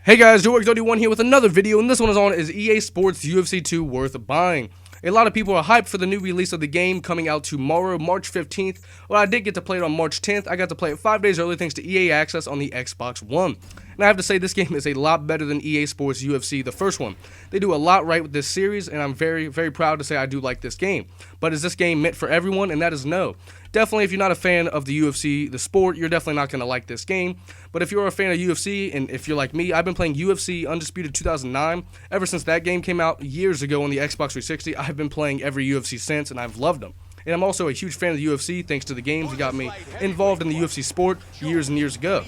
Hey guys, JoeX31 here with another video, and this one is EA Sports UFC 2 worth buying. A lot of people are hyped for the new release of the game coming out tomorrow, March 15th. Well, I did get to play it on March 10th. I got to play it 5 days early thanks to EA Access on the Xbox One. And I have to say, this game is a lot better than EA Sports UFC, the first one. They do a lot right with this series, and I'm very, very proud to say I do like this game. But is this game meant for everyone? And that is no. Definitely, if you're not a fan of the UFC, the sport, you're definitely not going to like this game. But if you're a fan of UFC, and if you're like me, I've been playing UFC Undisputed 2009. Ever since that game came out years ago on the Xbox 360, I've been playing every UFC since, and I've loved them. And I'm also a huge fan of the UFC thanks to the games that got me involved in the UFC sport years and years ago.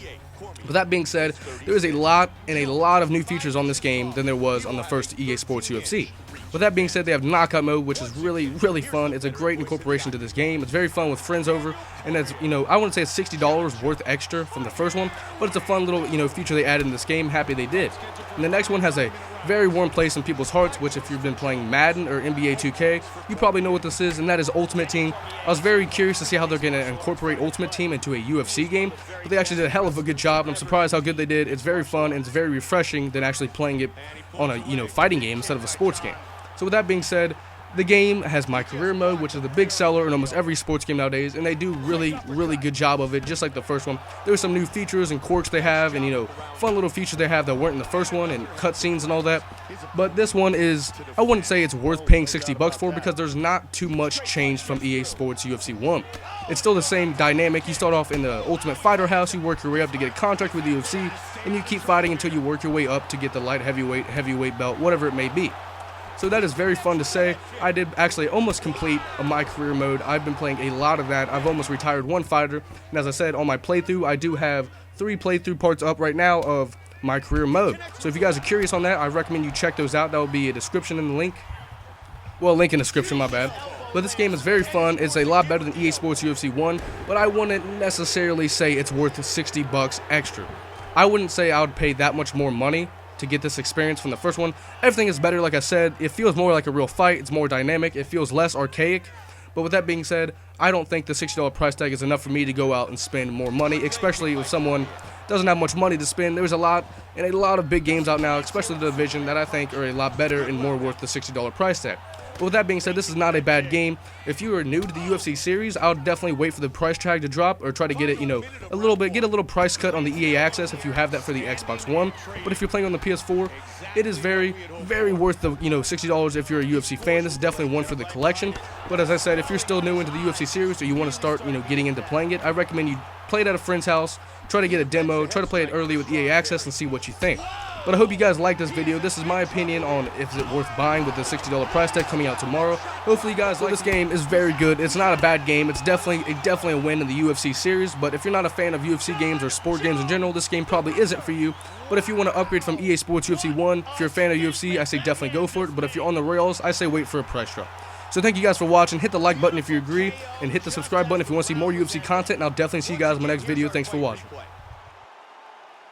But that being said, there is a lot of new features on this game than there was on the first EA Sports UFC. With that being said, they have knockout mode, which is really, really fun. It's a great incorporation to this game. It's very fun with friends over, and it's, I wouldn't say it's $60 worth extra from the first one, but it's a fun little, feature they added in this game. Happy they did. And the next one has a very warm place in people's hearts, which if you've been playing Madden or NBA 2K, you probably know what this is, and that is Ultimate Team. I was very curious to see how they're going to incorporate Ultimate Team into a UFC game, but they actually did a hell of a good job, and I'm surprised how good they did. It's very fun, and it's very refreshing than actually playing it on a, fighting game instead of a sports game. So with that being said, the game has My Career mode, which is the big seller in almost every sports game nowadays, and they do really, really good job of it, just like the first one. There's some new features and quirks they have, and fun little features they have that weren't in the first one, and cutscenes and all that. But this one is, I wouldn't say it's worth paying $60 for, because there's not too much change from EA Sports UFC 1. It's still the same dynamic. You start off in the Ultimate Fighter house, you work your way up to get a contract with the UFC, and you keep fighting until you work your way up to get the light heavyweight belt, whatever it may be. So that is very fun to say. I did actually almost complete My Career mode. I've been playing a lot of that. I've almost retired one fighter. And as I said, on my playthrough, I do have 3 playthrough parts up right now of My Career mode. So if you guys are curious on that, I recommend you check those out. That will be a description in the link. Well, link in the description, my bad. But this game is very fun. It's a lot better than EA Sports UFC 1, but I wouldn't necessarily say it's worth $60 extra. I wouldn't say I would pay that much more money to get this experience from the first one. Everything is better, like I said. It feels more like a real fight. It's more dynamic. It feels less archaic. But with that being said, I don't think the $60 price tag is enough for me to go out and spend more money, especially if someone doesn't have much money to spend. There's a lot of big games out now, especially the Division, that I think are a lot better and more worth the $60 price tag. But with that being said, this is not a bad game. If you are new to the UFC series, I would definitely wait for the price tag to drop, or try to get it, a little price cut on the EA Access if you have that for the Xbox One. But if you're playing on the PS4, it is very, very worth the, $60 if you're a UFC fan. This is definitely one for the collection. But as I said, if you're still new into the UFC series, or you want to start, getting into playing it, I recommend you play it at a friend's house, try to get a demo, try to play it early with EA Access and see what you think. But I hope you guys like this video. This is my opinion on if it's worth buying with the $60 price tag coming out tomorrow. Hopefully you guys like this game. Is very good. It's not a bad game. It's definitely a win in the UFC series. But if you're not a fan of UFC games or sport games in general, this game probably isn't for you. But if you want to upgrade from EA Sports UFC 1, if you're a fan of UFC, I say definitely go for it. But if you're on the rails, I say wait for a price drop. So thank you guys for watching. Hit the like button if you agree, and hit the subscribe button if you want to see more UFC content. And I'll definitely see you guys in my next video. Thanks for watching.